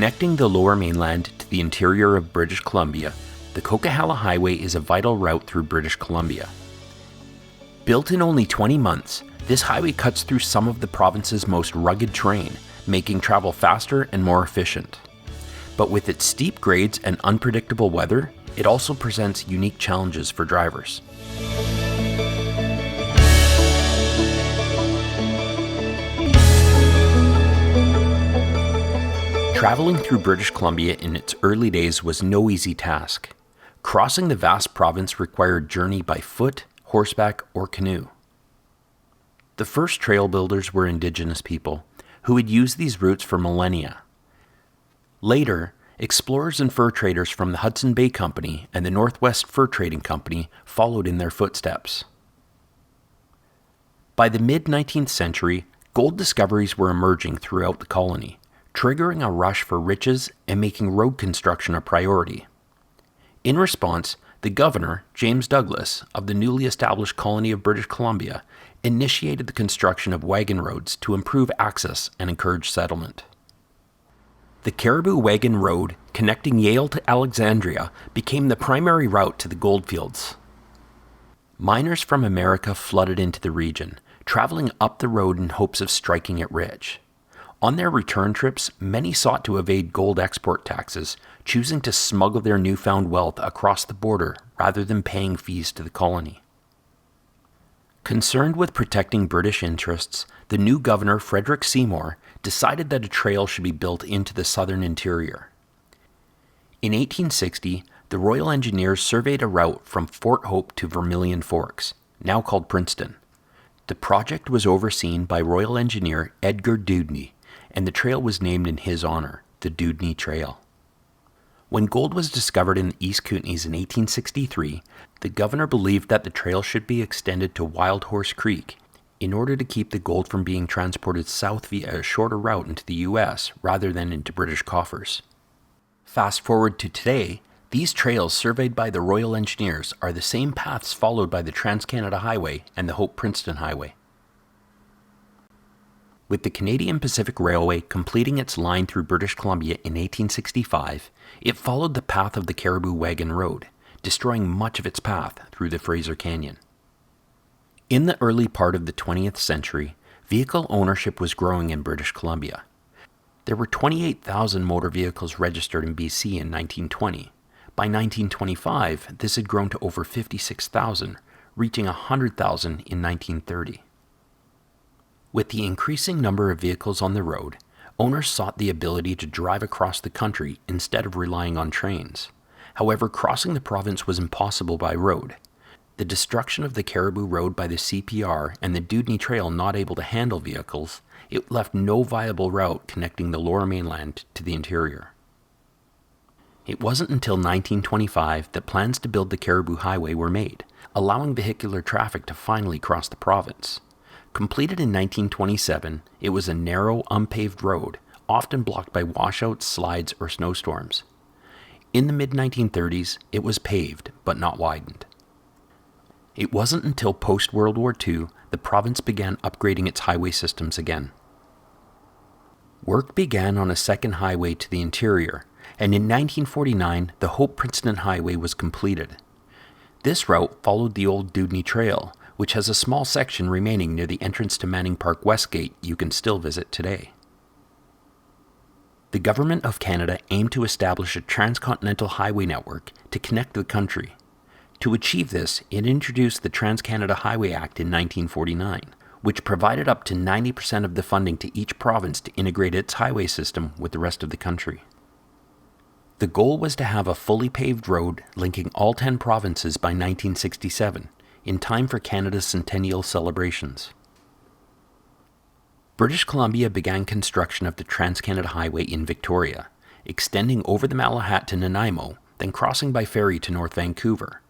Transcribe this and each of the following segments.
Connecting the Lower Mainland to the interior of British Columbia, the Coquihalla Highway is a vital route through British Columbia. Built in only 20 months, this highway cuts through some of the province's most rugged terrain, making travel faster and more efficient. But with its steep grades and unpredictable weather, it also presents unique challenges for drivers. Traveling through British Columbia in its early days was no easy task. Crossing the vast province required journey by foot, horseback, or canoe. The first trail builders were Indigenous people, who had used these routes for millennia. Later, explorers and fur traders from the Hudson Bay Company and the Northwest Fur Trading Company followed in their footsteps. By the mid-19th century, gold discoveries were emerging throughout the colony, triggering a rush for riches and making road construction a priority. In response, the governor, James Douglas, of the newly established colony of British Columbia, initiated the construction of wagon roads to improve access and encourage settlement. The Caribou Wagon Road, connecting Yale to Alexandria, became the primary route to the goldfields. Miners from America flooded into the region, traveling up the road in hopes of striking it rich. On their return trips, many sought to evade gold export taxes, choosing to smuggle their newfound wealth across the border rather than paying fees to the colony. Concerned with protecting British interests, the new governor, Frederick Seymour, decided that a trail should be built into the southern interior. In 1860, the Royal Engineers surveyed a route from Fort Hope to Vermilion Forks, now called Princeton. The project was overseen by Royal Engineer Edgar Dewdney, and the trail was named in his honor, the Dewdney Trail. When gold was discovered in the East Kootenays in 1863, the governor believed that the trail should be extended to Wild Horse Creek in order to keep the gold from being transported south via a shorter route into the U.S. rather than into British coffers. Fast forward to today, these trails surveyed by the Royal Engineers are the same paths followed by the Trans-Canada Highway and the Hope-Princeton Highway. With the Canadian Pacific Railway completing its line through British Columbia in 1865, it followed the path of the Caribou Wagon Road, destroying much of its path through the Fraser Canyon. In the early part of the 20th century, vehicle ownership was growing in British Columbia. There were 28,000 motor vehicles registered in BC in 1920. By 1925, this had grown to over 56,000, reaching 100,000 in 1930. With the increasing number of vehicles on the road, owners sought the ability to drive across the country instead of relying on trains. However, crossing the province was impossible by road. The destruction of the Caribou Road by the CPR and the Dewdney Trail not able to handle vehicles, it left no viable route connecting the Lower Mainland to the interior. It wasn't until 1925 that plans to build the Caribou Highway were made, allowing vehicular traffic to finally cross the province. Completed in 1927, it was a narrow, unpaved road, often blocked by washouts, slides, or snowstorms. In the mid-1930s, it was paved, but not widened. It wasn't until post-World War II the province began upgrading its highway systems again. Work began on a second highway to the interior, and in 1949, the Hope-Princeton Highway was completed. This route followed the old Dewdney Trail, which has a small section remaining near the entrance to Manning Park Westgate you can still visit today. The Government of Canada aimed to establish a transcontinental highway network to connect the country. To achieve this, it introduced the Trans-Canada Highway Act in 1949, which provided up to 90% of the funding to each province to integrate its highway system with the rest of the country. The goal was to have a fully paved road linking all 10 provinces by 1967, in time for Canada's centennial celebrations. British Columbia began construction of the Trans-Canada Highway in Victoria, extending over the Malahat to Nanaimo, then crossing by ferry to North Vancouver.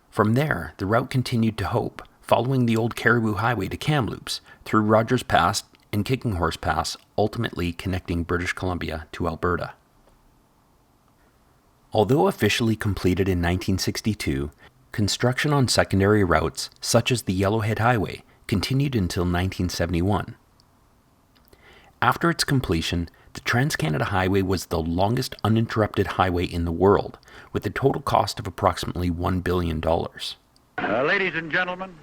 From there, the route continued to Hope, following the old Caribou Highway to Kamloops, through Rogers Pass and Kicking Horse Pass, ultimately connecting British Columbia to Alberta. Although officially completed in 1962, construction on secondary routes, such as the Yellowhead Highway, continued until 1971. After its completion, the Trans-Canada Highway was the longest uninterrupted highway in the world, with a total cost of approximately $1 billion. Ladies and gentlemen,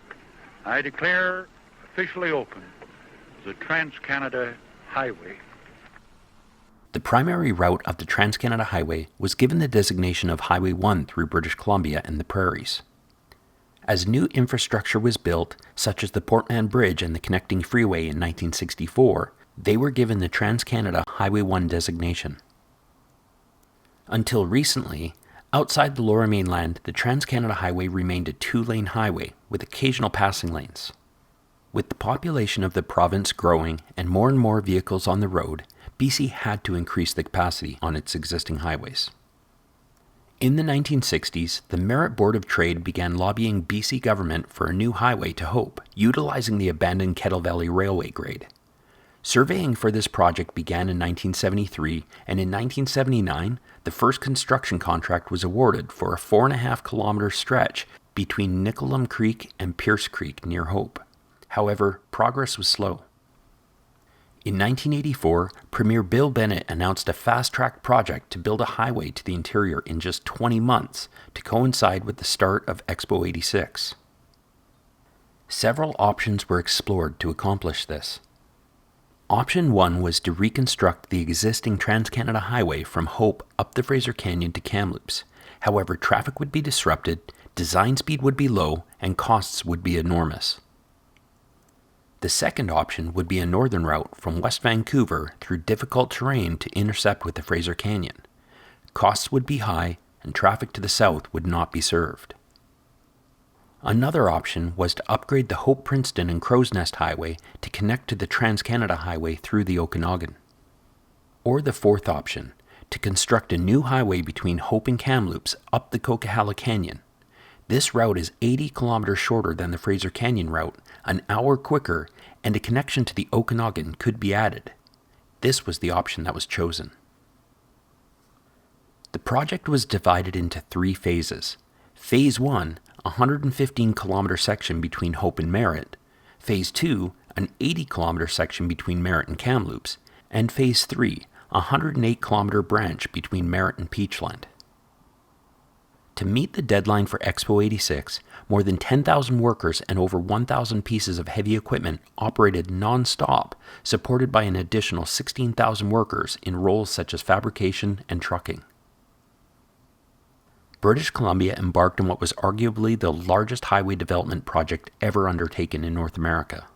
I declare officially open the Trans-Canada Highway. The primary route of the Trans-Canada Highway was given the designation of Highway 1 through British Columbia and the prairies. As new infrastructure was built, such as the Portland Bridge and the connecting freeway in 1964, they were given the Trans-Canada Highway 1 designation. Until recently, outside the Lower Mainland, the Trans-Canada Highway remained a two-lane highway with occasional passing lanes. With the population of the province growing and more vehicles on the road, BC had to increase the capacity on its existing highways. In the 1960s, the Merit Board of Trade began lobbying BC government for a new highway to Hope, utilizing the abandoned Kettle Valley Railway grade. Surveying for this project began in 1973, and in 1979, the first construction contract was awarded for a 4.5-kilometer stretch between Nicholum Creek and Pierce Creek near Hope. However, progress was slow. In 1984, Premier Bill Bennett announced a fast-track project to build a highway to the interior in just 20 months to coincide with the start of Expo 86. Several options were explored to accomplish this. Option 1 was to reconstruct the existing Trans-Canada Highway from Hope up the Fraser Canyon to Kamloops. However, traffic would be disrupted, design speed would be low, and costs would be enormous. The second option would be a northern route from West Vancouver through difficult terrain to intercept with the Fraser Canyon. Costs would be high, and traffic to the south would not be served. Another option was to upgrade the Hope-Princeton and Crow's Nest Highway to connect to the Trans-Canada Highway through the Okanagan. Or the fourth option, to construct a new highway between Hope and Kamloops up the Coquihalla Canyon. This route is 80 kilometers shorter than the Fraser Canyon route, an hour quicker, and a connection to the Okanagan could be added. This was the option that was chosen. The project was divided into 3 phases. Phase 1, a 115-kilometer section between Hope and Merritt. Phase 2, an 80-kilometer section between Merritt and Kamloops. And Phase 3, a 108-kilometer branch between Merritt and Peachland. To meet the deadline for Expo 86, more than 10,000 workers and over 1,000 pieces of heavy equipment operated non-stop, supported by an additional 16,000 workers in roles such as fabrication and trucking. British Columbia embarked on what was arguably the largest highway development project ever undertaken in North America.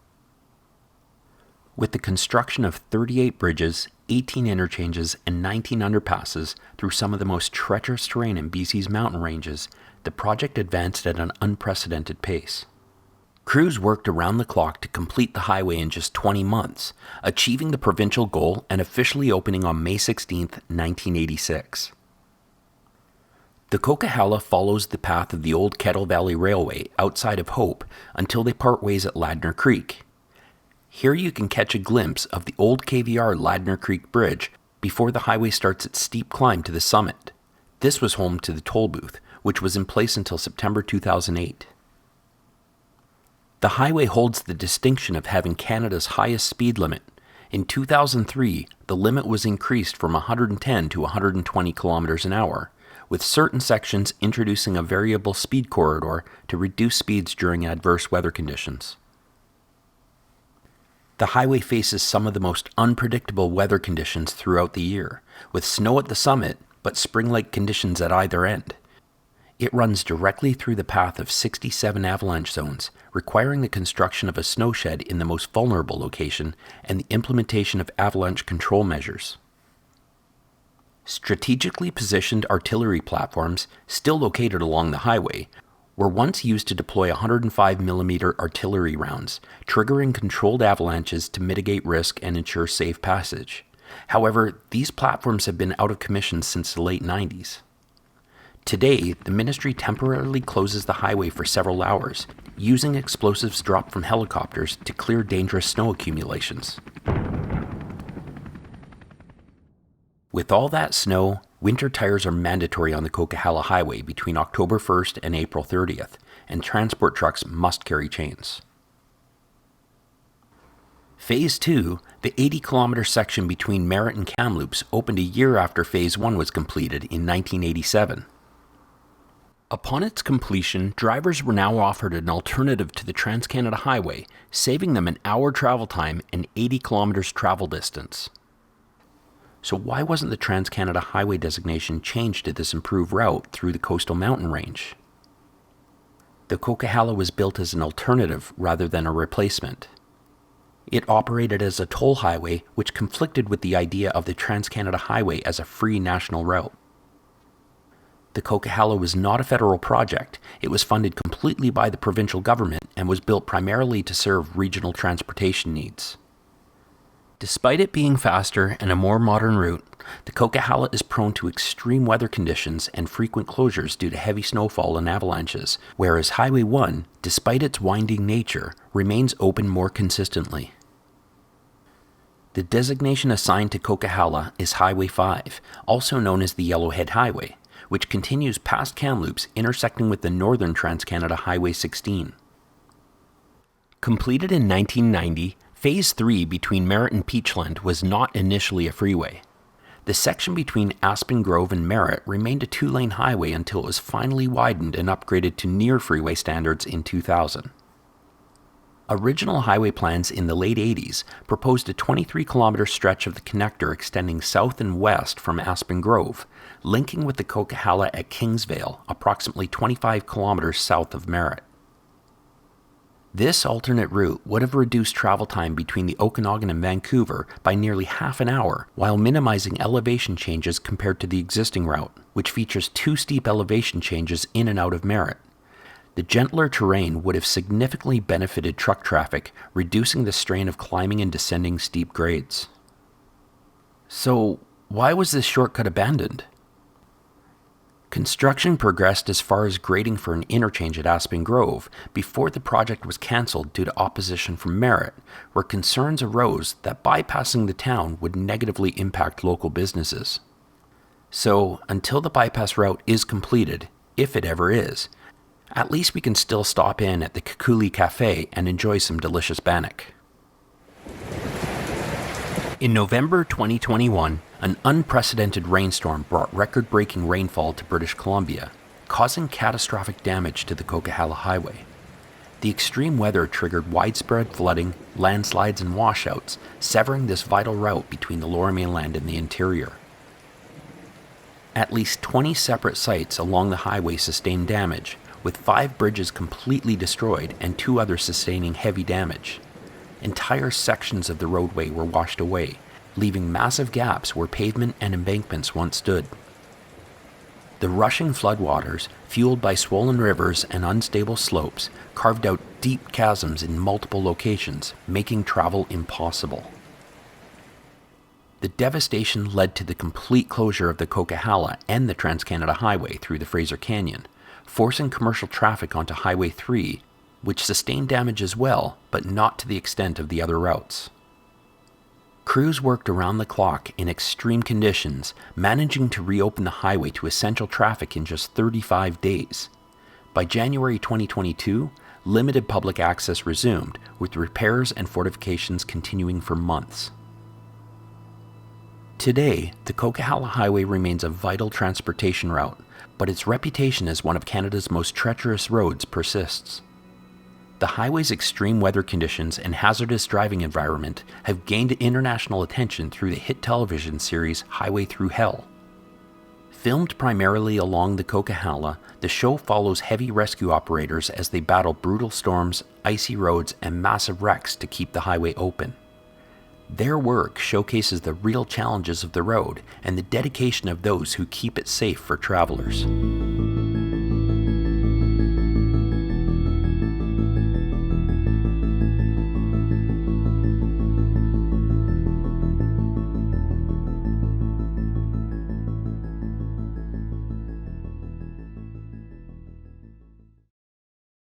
With the construction of 38 bridges, 18 interchanges, and 19 underpasses through some of the most treacherous terrain in BC's mountain ranges, the project advanced at an unprecedented pace. Crews worked around the clock to complete the highway in just 20 months, achieving the provincial goal and officially opening on May 16, 1986. The Coquihalla follows the path of the old Kettle Valley Railway outside of Hope until they part ways at Ladner Creek. Here you can catch a glimpse of the old KVR Ladner Creek Bridge before the highway starts its steep climb to the summit. This was home to the toll booth, which was in place until September 2008. The highway holds the distinction of having Canada's highest speed limit. In 2003, the limit was increased from 110 to 120 kilometers an hour, with certain sections introducing a variable speed corridor to reduce speeds during adverse weather conditions. The highway faces some of the most unpredictable weather conditions throughout the year, with snow at the summit, but spring-like conditions at either end. It runs directly through the path of 67 avalanche zones, requiring the construction of a snow shed in the most vulnerable location and the implementation of avalanche control measures. Strategically positioned artillery platforms, still located along the highway, were once used to deploy 105mm artillery rounds, triggering controlled avalanches to mitigate risk and ensure safe passage. However, these platforms have been out of commission since the late 90s. Today, the ministry temporarily closes the highway for several hours, using explosives dropped from helicopters to clear dangerous snow accumulations. With all that snow, winter tires are mandatory on the Coquihalla Highway between October 1st and April 30th, and transport trucks must carry chains. Phase 2, the 80-kilometer section between Merritt and Kamloops, opened a year after Phase 1 was completed in 1987. Upon its completion, drivers were now offered an alternative to the Trans-Canada Highway, saving them an hour travel time and 80 kilometers travel distance. So why wasn't the Trans-Canada Highway designation changed to this improved route through the coastal mountain range? The Coquihalla was built as an alternative rather than a replacement. It operated as a toll highway, which conflicted with the idea of the Trans-Canada Highway as a free national route. The Coquihalla was not a federal project. It was funded completely by the provincial government and was built primarily to serve regional transportation needs. Despite it being faster and a more modern route, the Coquihalla is prone to extreme weather conditions and frequent closures due to heavy snowfall and avalanches, whereas Highway 1, despite its winding nature, remains open more consistently. The designation assigned to Coquihalla is Highway 5, also known as the Yellowhead Highway, which continues past Kamloops, intersecting with the northern Trans-Canada Highway 16. Completed in 1990, Phase 3 between Merritt and Peachland was not initially a freeway. The section between Aspen Grove and Merritt remained a two-lane highway until it was finally widened and upgraded to near-freeway standards in 2000. Original highway plans in the late 80s proposed a 23-kilometer stretch of the connector extending south and west from Aspen Grove, linking with the Coquihalla at Kingsvale, approximately 25 kilometers south of Merritt. This alternate route would have reduced travel time between the Okanagan and Vancouver by nearly half an hour, while minimizing elevation changes compared to the existing route, which features 2 steep elevation changes in and out of Merritt. The gentler terrain would have significantly benefited truck traffic, reducing the strain of climbing and descending steep grades. So, why was this shortcut abandoned? Construction progressed as far as grading for an interchange at Aspen Grove before the project was cancelled due to opposition from Merritt, where concerns arose that bypassing the town would negatively impact local businesses. So, until the bypass route is completed, if it ever is, at least we can still stop in at the Kukuli Cafe and enjoy some delicious bannock. In November 2021, an unprecedented rainstorm brought record-breaking rainfall to British Columbia, causing catastrophic damage to the Coquihalla Highway. The extreme weather triggered widespread flooding, landslides, and washouts, severing this vital route between the Lower Mainland and the interior. At least 20 separate sites along the highway sustained damage, with 5 bridges completely destroyed and 2 others sustaining heavy damage. Entire sections of the roadway were washed away, leaving massive gaps where pavement and embankments once stood. The rushing floodwaters, fueled by swollen rivers and unstable slopes, carved out deep chasms in multiple locations, making travel impossible. The devastation led to the complete closure of the Coquihalla and the Trans-Canada Highway through the Fraser Canyon, forcing commercial traffic onto Highway 3, which sustained damage as well, but not to the extent of the other routes. Crews worked around the clock in extreme conditions, managing to reopen the highway to essential traffic in just 35 days. By January 2022, limited public access resumed, with repairs and fortifications continuing for months. Today, the Coquihalla Highway remains a vital transportation route, but its reputation as one of Canada's most treacherous roads persists. The highway's extreme weather conditions and hazardous driving environment have gained international attention through the hit television series Highway Through Hell. Filmed primarily along the Coquihalla, the show follows heavy rescue operators as they battle brutal storms, icy roads, and massive wrecks to keep the highway open. Their work showcases the real challenges of the road and the dedication of those who keep it safe for travelers.